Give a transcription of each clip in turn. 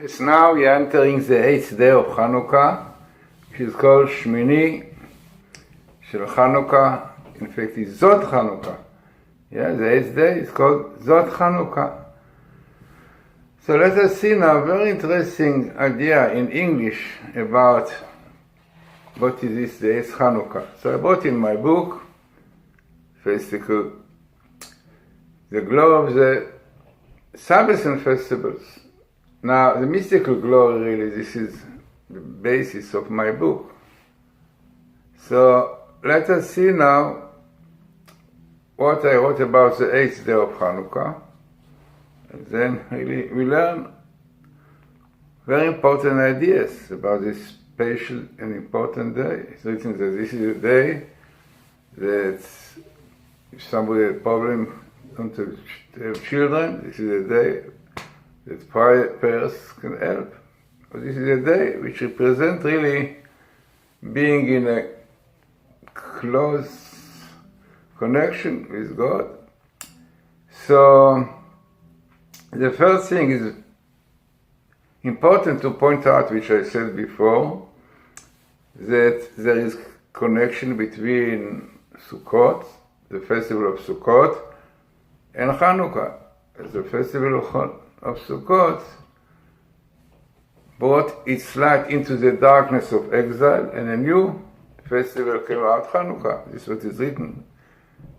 It's now we are entering the 8th day of Chanukah, which is called Shmini Shel Chanukah. In fact, it's Zot Chanukah. Yeah, the 8th day is called Zot Chanukah. So let us see now a very interesting idea in English about what is this, the 8th Chanukah. So I brought in my book, basically, the glow of the Sabbaths and festivals. Now, the mystical glory, really, this is the basis of my book. So, let us see now what I wrote about the 8th day of Chanukah. And then really we learn very important ideas about this special and important day. It's written that this is a day that if somebody has a problem to have children, this is a day that prayers can help. But this is a day which represents really being in a close connection with God. So the first thing is important to point out, which I said before, that there is connection between Sukkot, the festival of Sukkot, and Chanukah. The festival of Sukkot brought its light into the darkness of exile, and a new festival came out, Chanukah. This is what is written.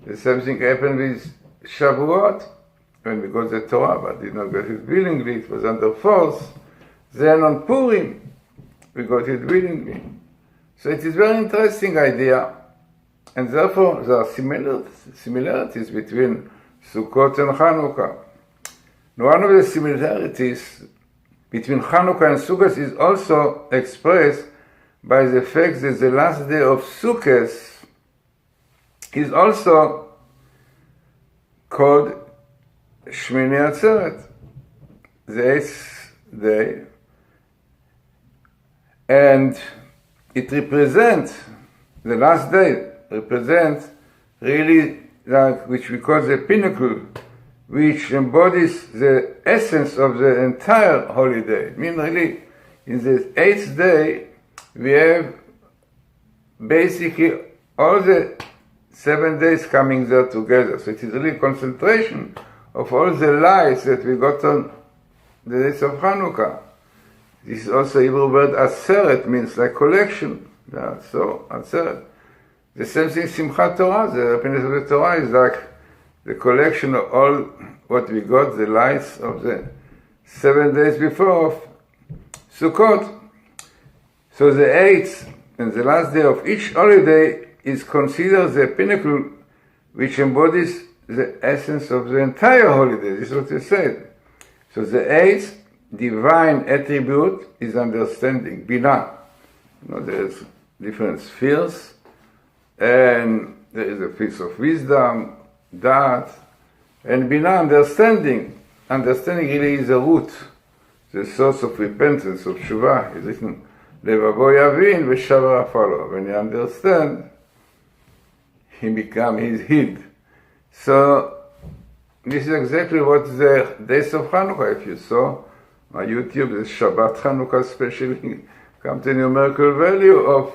The same thing happened with Shavuot, when we got the Torah, but did not get it willingly, it was under force. Then on Purim, we got it willingly. So it is a very interesting idea, and therefore there are similarities between Sukkot and Chanukah. Now, one of the similarities between Chanukah and Sukkot is also expressed by the fact that the last day of Sukkot is also called Shmini Atzeret, the 8th day, and it represents, the last day represents really like which we call the pinnacle, which embodies the essence of the entire holiday. I mean, really, in the 8th day, we have basically all the 7 days coming there together. So it is really a concentration of all the lights that we got on the days of Chanukah. This is also Hebrew word Aseret, means like collection. Yeah, so Aseret. The same thing Simchat Torah, the happiness of the Torah is like the collection of all what we got, the lights of the 7 days before of Sukkot. So the 8th and the last day of each holiday is considered the pinnacle which embodies the essence of the entire holiday. This is what he said. So the 8th divine attribute is understanding, Binah. There's different spheres, and there is a piece of wisdom, that, and Binah, understanding. Understanding really is the root, the source of repentance, of Shuvah. It's written, Levavo Yavin v'Shavar Afalo. When you understand, he's healed. So, this is exactly what the days of Chanukah, if you saw my YouTube, the Shabbat Chanukah especially, come to numerical value of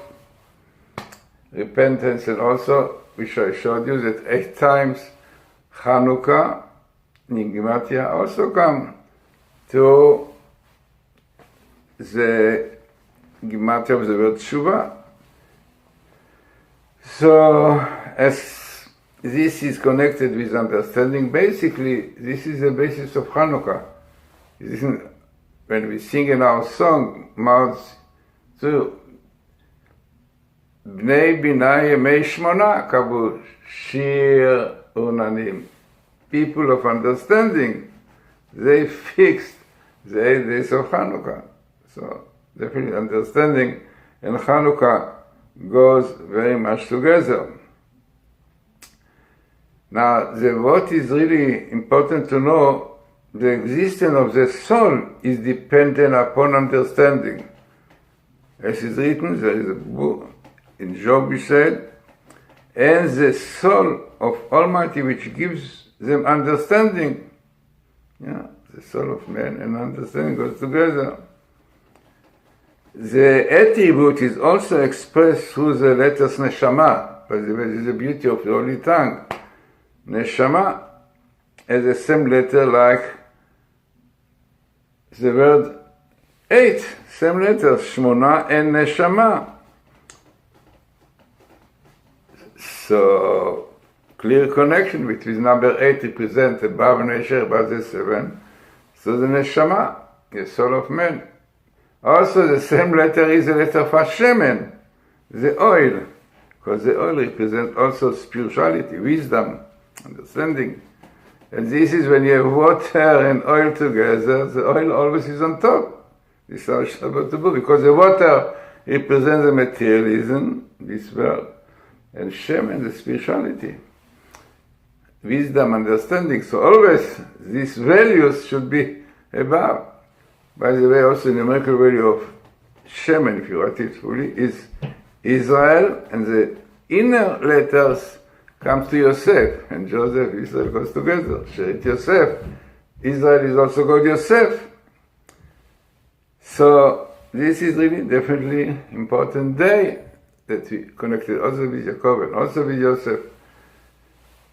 repentance, and also, which I showed you, that 8 times Chanukah, Nigmatia, also come to the Gimatia of the word Tshuva. So, as this is connected with understanding, basically, this is the basis of Chanukah. When we sing in our song, mouths to Bnei Binah Yemei Shmona Kavu Shir Unanim. People of understanding, they fixed the 8 days of Chanukah. So, definitely understanding and Chanukah goes very much together. Now, what is really important to know, the existence of the soul is dependent upon understanding. As is written, there is a book, in Job he said, and the soul of Almighty which gives them understanding. Yeah, the soul of man, and understanding goes together. The attribute is also expressed through the letters neshama. By the way, this is the beauty of the Holy Tongue. Neshama has the same letter like the word 8, same letters, Shmona and Neshama. So, clear connection between number 8 represents above nature, above the 7. So the Neshama, the soul of man. Also the same letter is the letter of Hashemen, the oil, because the oil represents also spirituality, wisdom, understanding. And this is when you have water and oil together, the oil always is on top. This is how it's about to be, because the water represents the materialism, this world, and Shemen, the spirituality, wisdom, understanding. So always these values should be above. By the way, also the numerical value of Shemen, if you write it fully, is Israel, and the inner letters comes to Yosef, and Joseph, Israel goes together. Sherit Yosef, Israel is also called Yosef. So this is really definitely important day that we connected also with Jacob and also with Yosef.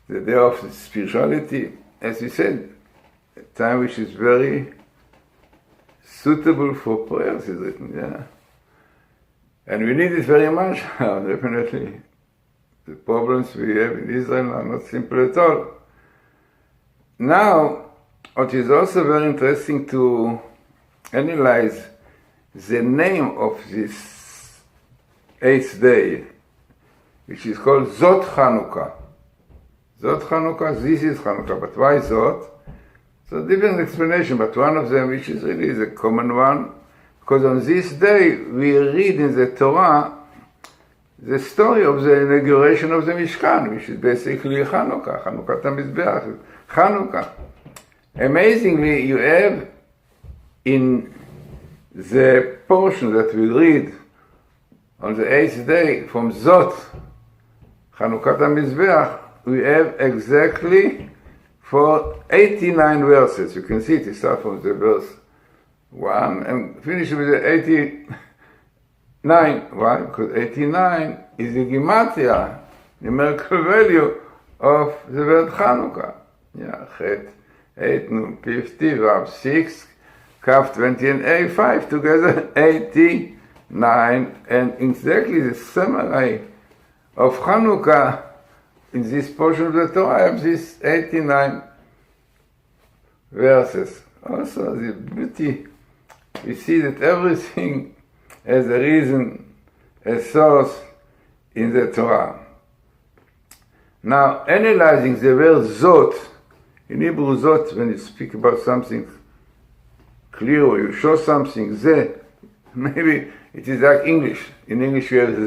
The day of spirituality, as we said, a time which is very suitable for prayers is written, yeah. And we need it very much now, definitely. The problems we have in Israel are not simple at all. Now, what is also very interesting to analyze the name of this 8th day, which is called Zot Chanukah. Zot Chanukah, this is Chanukah, but why Zot? So different explanation, but one of them, which is really the common one, because on this day we read in the Torah the story of the inauguration of the Mishkan, which is basically Chanukah, Chanukah HaMizbeach, Chanukah. Amazingly, you have in the portion that we read on the 8th day from Zot, Chanukah HaMizbeach, we have exactly for 89 verses. You can see it starts from the verse 1 and finish with the 89. Why? Because 89 is the Gematria, numerical value of the word Chanukah. Yeah, Chet, 8, Nun, 50, Vav, 6, Kaf, 20, and A, 5, together 89. And exactly the summary of Chanukah in this portion of the Torah, I have these 89 verses. Also, the beauty, we see that everything has a reason, a source in the Torah. Now, analyzing the word Zot, in Hebrew Zot, when you speak about something clear or you show something, Ze, maybe it is like English. In English you have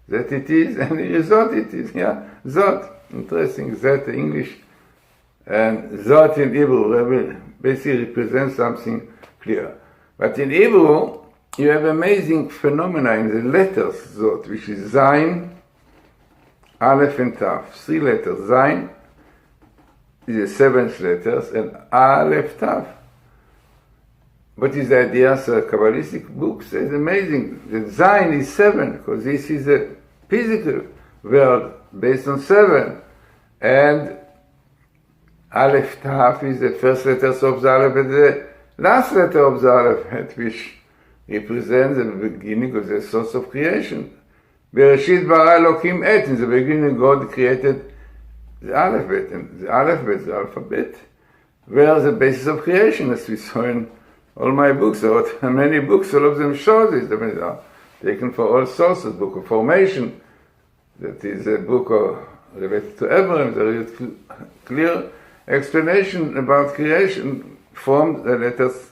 that it is, and in Zot it is, yeah. Zot, interesting, Zot in English, and Zot in Hebrew basically represents something clear. But in Hebrew, you have amazing phenomena in the letters Zot, which is Zayin, Aleph and Taf, 3 letters. Zayin is the 7th letters, and Aleph Taf. What is the idea? So Kabbalistic book says amazing. The Zayin is 7, because this is a physical world based on 7. And Aleph Taf is the first letters of the Aleph and the last letter of the Aleph, which represents the beginning of the source of creation. Bereshit bara Elokim et, in the beginning God created the alphabet, and the alphabet, the alphabet, were the basis of creation, as we saw in all my books. I wrote many books, all of them show this. They are taken for all sources. Book of Formation, that is a book related to Abraham, there is clear explanation about creation from the letters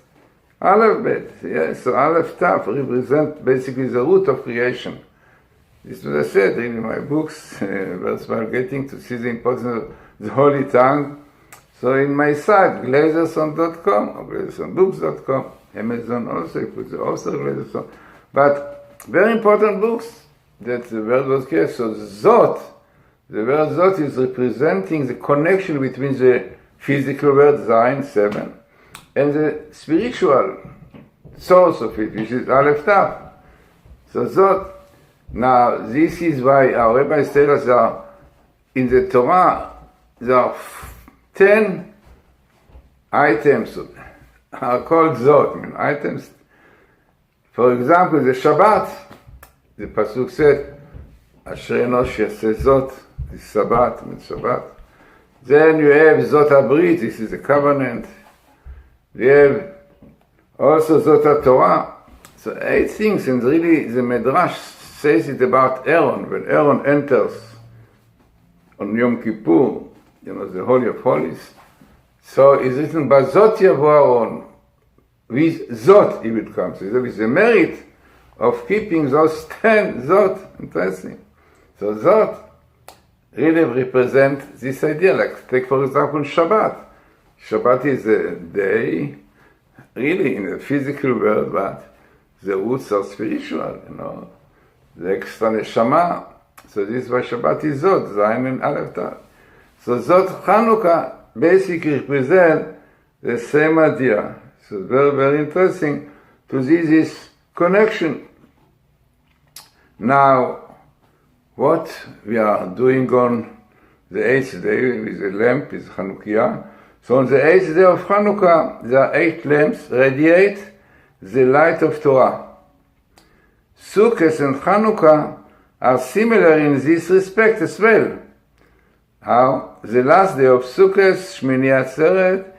alphabet. Yes, so Aleph Taf represent basically the root of creation. This is what I said in my books, while getting to see the importance of the Holy Tongue. So in my site, glazerson.com or glazersonbooks.com, Amazon also, you put the author Glazerson. But very important books that the word was created. So Zot, the word Zot is representing the connection between the physical word Zayin, 7, and the spiritual source of it, which is Aleph Tav. So Zot, now this is why our rabbis tell us that in the Torah there are 10 items are called Zot, items. For example, the Shabbat, the Pasuk said, Asher Enosh Yaseh Zot, this Shabbat. Then you have Zot HaBrit, this is the covenant. You have also Zot HaTorah. So 8 things, and really the Midrash says it about Aaron. When Aaron enters on Yom Kippur, the Holy of Holies, so it's written, Bazot Yavo Aaron, with Zot he will come. So there is the merit of keeping those 10 Zot. Interesting. So Zot really represent this idea. Like, take for example Shabbat. Shabbat is a day, really in the physical world, but the roots are spiritual, the extra neshama. So this is why Shabbat is Zot, Zayin and Aleph Tav. So Zot Chanukah basically represent the same idea. So very, very interesting to see this connection. Now, what we are doing on the 8th day with the lamp is Chanukah. So on the 8th day of Chanukah, there are 8 lamps radiate the light of Torah. Sukkot and Chanukah are similar in this respect as well. How the last day of Sukkot, Shmini Atzeret,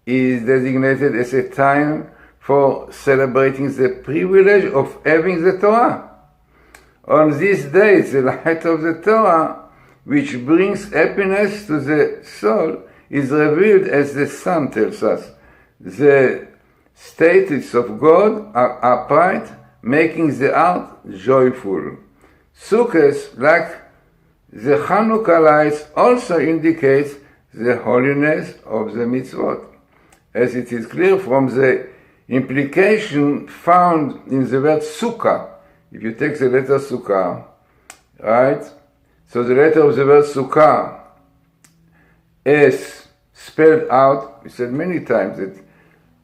is designated as a time for celebrating the privilege of having the Torah. On this day, the light of the Torah, which brings happiness to the soul, is revealed as the sun tells us. The statutes of God are upright, making the heart joyful. Sukkot, like the Chanukah lights, also indicates the holiness of the mitzvot, as it is clear from the implication found in the word Sukkah. If you take the letter Sukkah, right? So the letter of the word Sukkah is spelled out. We said many times that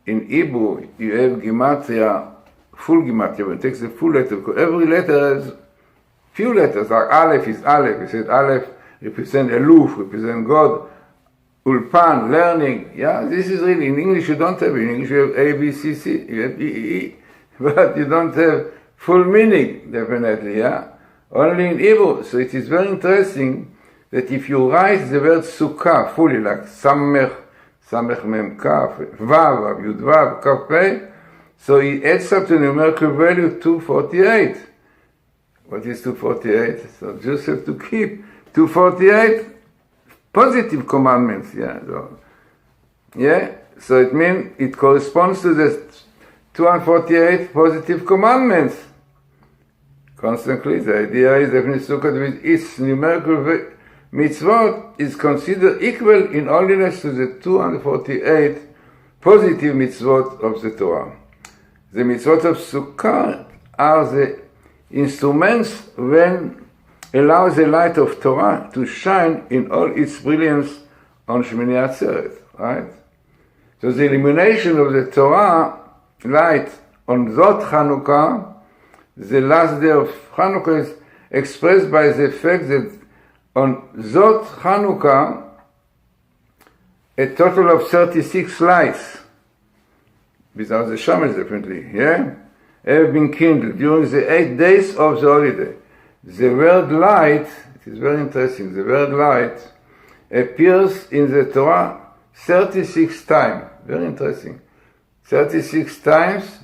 in Hebrew you have gematria, full gematria. When you take the full letter, because every letter has few letters. Like Aleph is Aleph. We said Aleph represents Eluf, represents God. Ulpan, learning. Yeah, this is really, in English you don't have it. In English you have A, B, C, C, you have E, E, E. But you don't have full meaning, definitely, yeah? Only in Hebrew. So it is very interesting that if you write the word Sukkah fully, like Samech Mem Kaf, Vav, Yud Vav, Kaf Pei, so it adds up to numerical value 248. What is 248? So just have to keep 248 positive commandments, so it means it corresponds to the 248 positive commandments. Constantly, the idea is that Sukkot with its numerical mitzvot is considered equal in holiness to the 248 positive mitzvot of the Torah. The mitzvot of Sukkot are the instruments when allow the light of Torah to shine in all its brilliance on Shmini Atzeret, right? So the illumination of the Torah light on Zot Chanukah, the last day of Chanukah, is expressed by the fact that on Zot Chanukah, a total of 36 lights, without the Shamash definitely, have been kindled during the 8 days of the holiday. The word light, it is very interesting, the word light appears in the Torah 36 times. Very interesting. 36 times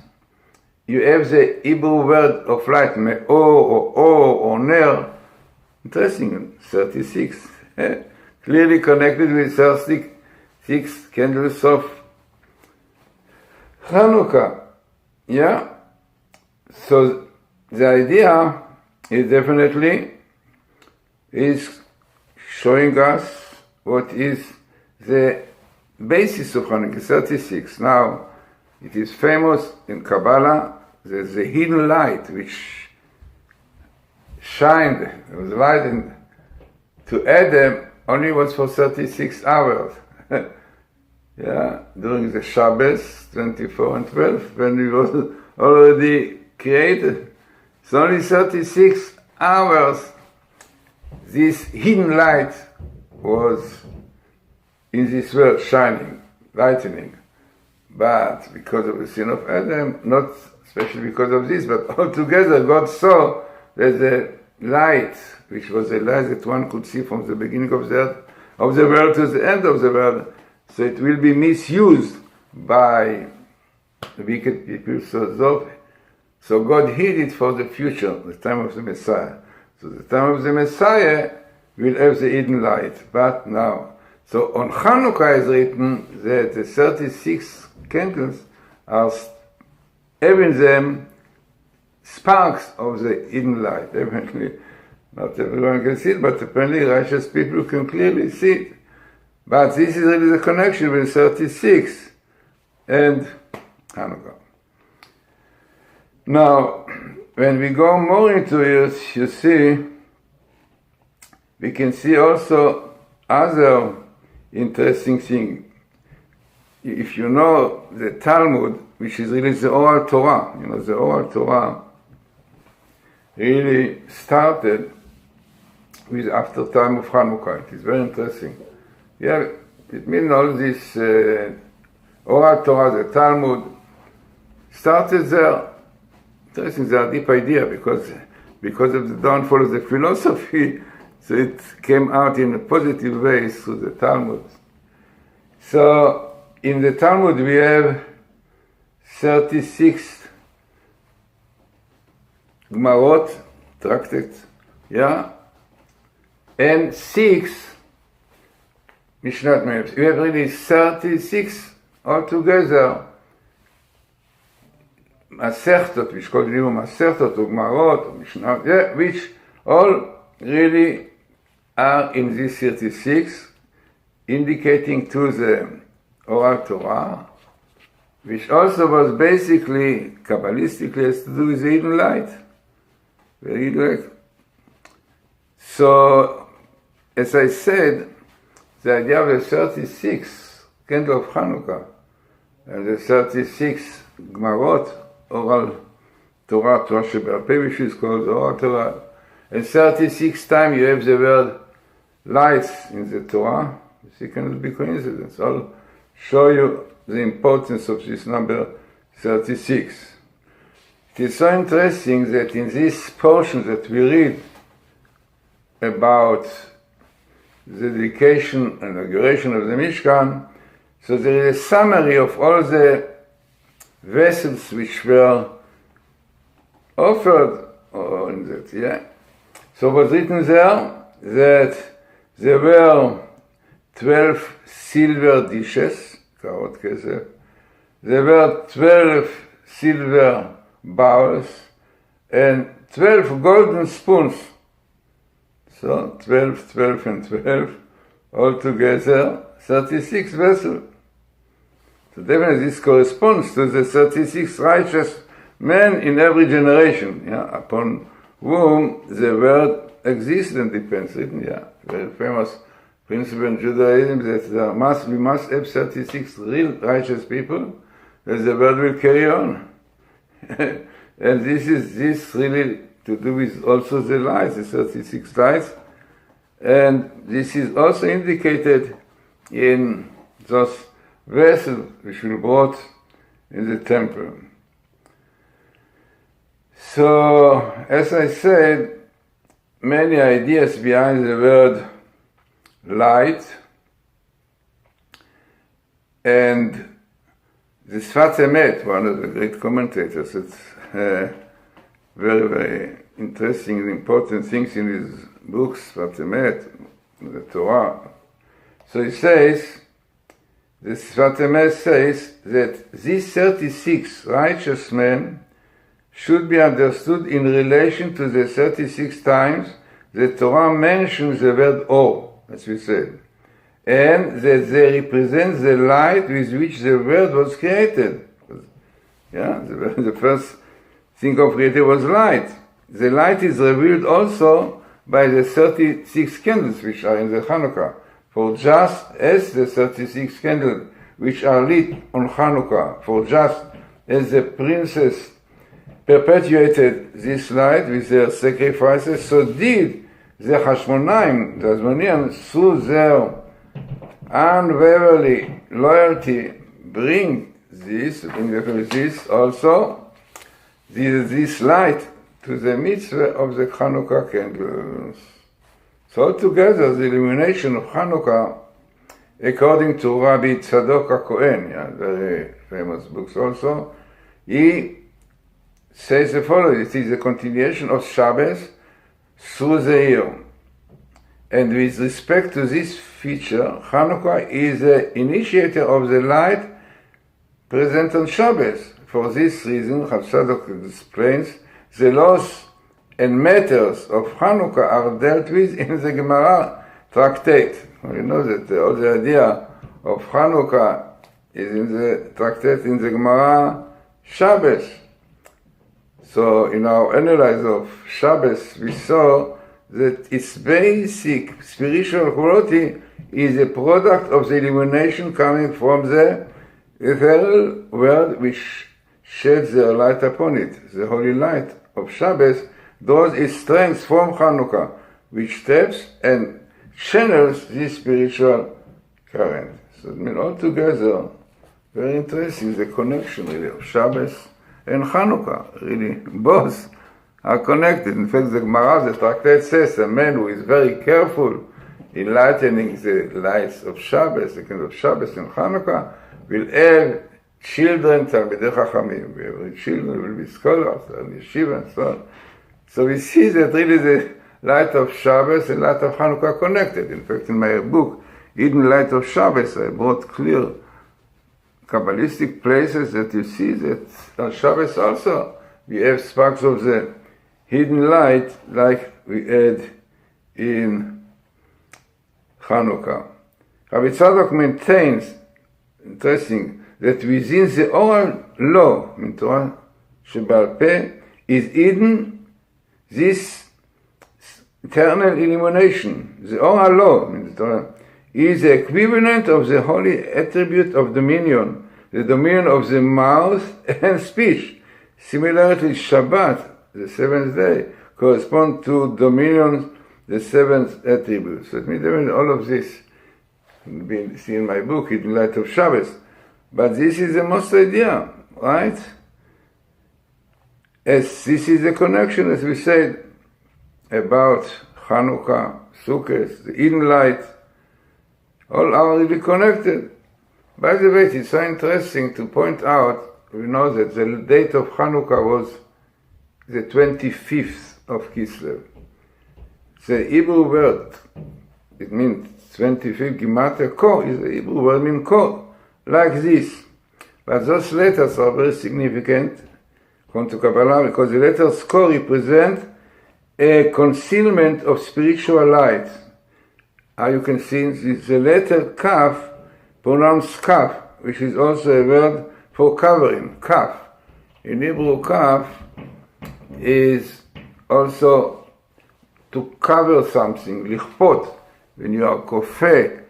you have the Hebrew word of light, me'or or ner. Interesting, 36. Clearly connected with 36 candles of Chanukah. Yeah? So the idea is definitely showing us what is the basis of Chanukah, 36. Now, it is famous in Kabbalah, there's a hidden light which shined, it was light to Adam only was for 36 hours. during the Shabbos, 24 and 12, when we were already created. It's only 36 hours. This hidden light was in this world shining, lightening. But because of the sin of Adam, not especially because of this, but altogether God saw that the light, which was a light that one could see from the beginning of the world to the end of the world, so it will be misused by the wicked people. So God hid it for the future, the time of the Messiah. So the time of the Messiah will have the hidden light. But now, so on Chanukah is written that the 36 candles are having them sparks of the hidden light. Apparently, not everyone can see it, but apparently righteous people can clearly see it. But this is really the connection with 36 and Hanukkah. Now, when we go more into it, you see, we can see also other interesting things. If you know the Talmud, which is really the oral Torah, the oral Torah really started with after time of Hanukkah. It is very interesting. It means all this oral Torah, the Talmud, started there. Interesting, they are deep idea because of the downfall of the philosophy, so it came out in a positive way through the Talmud. So in the Talmud we have 36 Gemarot, tractates, and 6 Mishnat Me'av. We have really 36 altogether. Masechtot, which called Masechtot, or Gemarot, or Mishnah, which all really are in this 36, indicating to the oral Torah, which also was basically, Kabbalistically, has to do with the hidden light. Very direct. So, as I said, the idea of the 36 candle of Hanukkah, and the 36 Gemarot, oral Torah, Torah Sheba'al Peh, which is called oral Torah, and 36 times you have the word lights in the Torah. It cannot be coincidence. I'll show you the importance of this number 36. It is so interesting that in this portion that we read about the dedication and inauguration of the Mishkan, so there is a summary of all the vessels which were offered in that, So it was written there that there were 12 silver dishes, karot kesef. There were 12 silver bowls and 12 golden spoons. So 12, 12 and 12, altogether 36 vessels. So definitely this corresponds to the 36 righteous men in every generation, upon whom the word exists and depends. Very famous principle in Judaism that we must have 36 real righteous people, that the word will carry on. And this really to do with also the lights, the 36 lights, and this is also indicated in those vessels which were brought in the temple. So, as I said, many ideas behind the word light, and the Sfat Emet, one of the great commentators, it's very, very interesting and important things in his books, Sfat Emet, the Torah. So he says, the Sfat Emet says that these 36 righteous men should be understood in relation to the 36 times the Torah mentions the word Or, as we said, and that they represent the light with which the world was created. The first thing of created was light. The light is revealed also by the 36 candles which are in the Chanukah. For just as the 36 candles which are lit on Chanukah, for just as the princess perpetuated this light with their sacrifices, so did the Hashmonaim, the Hasmoneans, through their unwavering loyalty, bring this also, this light to the mitzvah of the Chanukah candles. So altogether, the illumination of Chanukah, according to Rabbi Tzadok HaKohen, very famous books also, he says the following: it is a continuation of Shabbos through the year. And with respect to this feature, Chanukah is the initiator of the light present on Shabbos. For this reason, Rav Tzadok explains, the laws and matters of Chanukah are dealt with in the Gemara tractate. You know that all the idea of Chanukah is in the tractate in the Gemara Shabbos. So in our analysis of Shabbos, we saw that its basic spiritual quality is a product of the illumination coming from the ethereal world which sheds their light upon it. The holy light of Shabbos draws its strength from Chanukah, which taps and channels this spiritual current. So I mean, altogether, very interesting, the connection really of Shabbos and Chanukah. Really, both are connected. In fact, the Gemara, the tractate says, a man who is very careful in lightening the lights of Shabbos, the kind of Shabbos and Chanukah, will have children, Talmidei Chachamim. Every children will be scholars, and yeshiva, and so on. So we see that really the light of Shabbos and light of Chanukah are connected. In fact, in my book, Hidden Light of Shabbos, I brought clear Kabbalistic places that you see that on Shabbos also we have sparks of the hidden light like we had in Chanukah. Rabbi Tzadok maintains, interesting, that within the oral law, in Torah Shebal Peh, is hidden this eternal illumination. The oral law, in the Torah, is the equivalent of the holy attribute of dominion, the dominion of the mouth and speech. Similarly, Shabbat, the seventh day, correspond to dominion, the seventh attribute. So it means all of this been seen in my book, in light of Shabbos. But this is the most idea, right? As this is the connection, as we said, about Chanukah, Sukkot, the hidden light, all are really connected. By the way, it's so interesting to point out, we know that the date of Chanukah was the 25th of Kislev. The Hebrew word, it means 25th, Gematria, Ko, is the Hebrew word means Ko, like this. But those letters are very significant, according to Kabbalah, because the letters Ko represent a concealment of spiritual light. You can see the letter Kaf, pronounced Kaf, which is also a word for covering, Kaf. In Hebrew, Kaf is also to cover something, lichpot. When you are kofeh,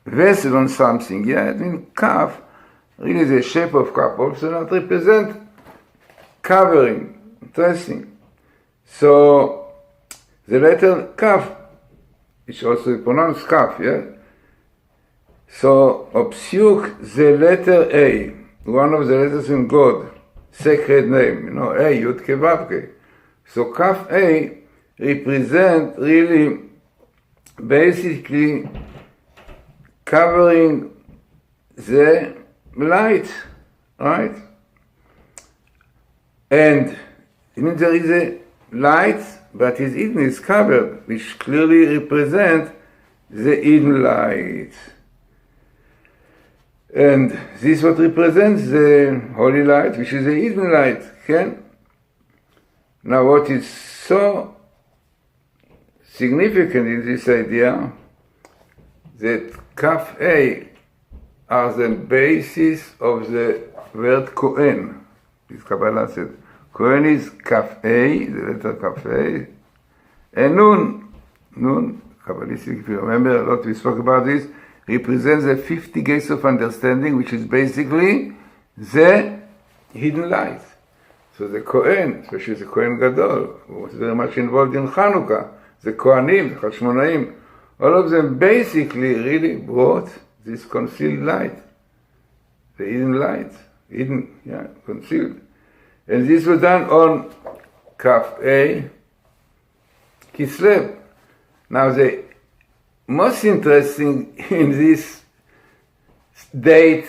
vessel on something, yeah, I mean Kaf, really the shape of Kaf also not represent covering. Interesting. So the letter Kaf, which also pronounced Kaf, yeah? So, Opsiuk, the letter A, one of the letters in God, sacred name, A, Yud Ke Vav Ke. So, Kaf A represent really, basically, covering the light, right? And it means there is a light, but his hidden is covered, which clearly represent the hidden light. And this is what represents the holy light, which is the hidden light. Okay? Now what is so significant in this idea, that Kaf A are the basis of the word Kohen. This Kabbalah said, Kohen is Kaf A, the letter Kaf A, and Nun, Kabbalistic, if you remember, a lot we spoke about this, represents the 50 gates of understanding, which is basically the hidden light. So the Kohen, especially the Kohen Gadol, who was very much involved in Chanukah, the Kohanim, the Hashmonaim, all of them basically really brought this concealed light, the hidden light, concealed. And this was done on Kaf A, Kislev. Now the most interesting in this date,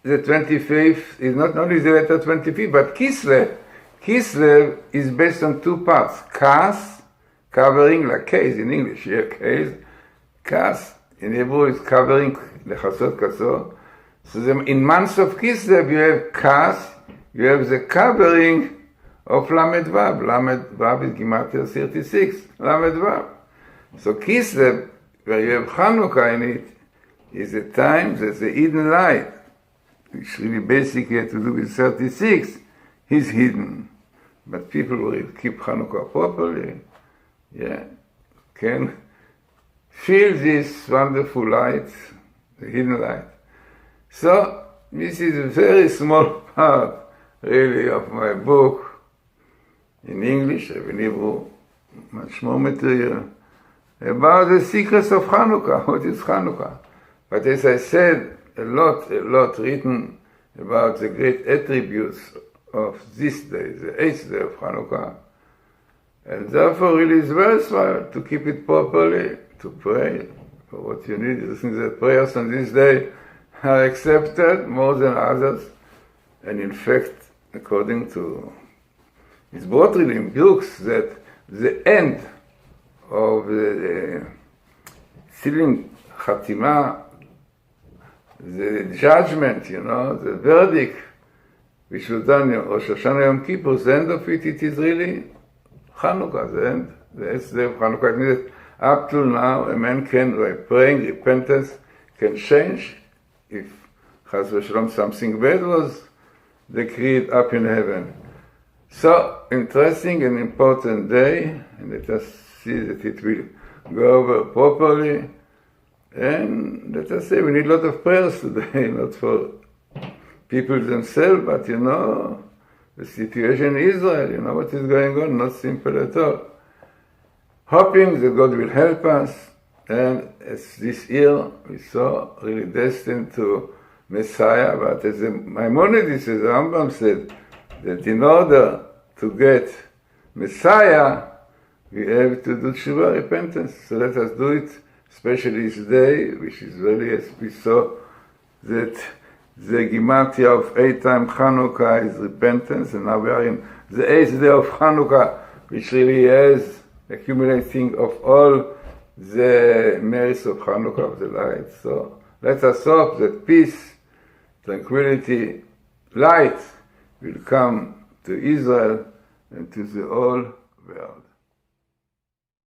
the 25th, is not only the letter 25th, but Kislev. Kislev is based on two parts. Kas, covering, like case in English, here, case. Kas, in Hebrew, is covering, lechasot kasor. So in months of Kislev, you have Kas, you have the covering of Lamed Vav. Lamed Vav is Gematria 36, Lamed Vav. So Kislev, where you have Chanukah in it, is a time that the hidden light, which really basically had to do with 36, is hidden. But people will keep Chanukah properly, can feel this wonderful light, the hidden light. So, this is a very small part, really, of my book. In English, I have in Hebrew, much more material, about the secrets of Chanukah. What is Chanukah? But as I said, a lot written about the great attributes of this day, the 8th day of Chanukah. And therefore really it's worthwhile to keep it properly, to pray for what you need. I think that prayers on this day are accepted more than others. And in fact, according to, it's brought really in books that the end of the sealing Chatima, the judgment, the verdict, which was done in Rosh Hashanah Yom Kippur, the end of it is really Chanukah, the end, the 8th day of Chanukah. It means that up till now, a man can, by praying, repentance, can change if, Chas v'Shalom, something bad was decreed up in heaven. So, interesting and important day, and let us see that it will go over properly. And let us say, we need a lot of prayers today, not for people themselves, but the situation in Israel, what is going on, not simple at all. Hoping that God will help us, and as this year we saw, really destined to Messiah, but as Maimonides, as the Rambam said, that in order to get Messiah, we have to do tshuva, repentance. So let us do it, especially this day, which is really, as we saw, that the Gematria of 8 times Chanukah is repentance, and now we are in the 8th day of Chanukah, which really has accumulating of all the merits of Chanukah, of the light. So let us hope that peace, tranquility, light will come to Israel and to the whole world.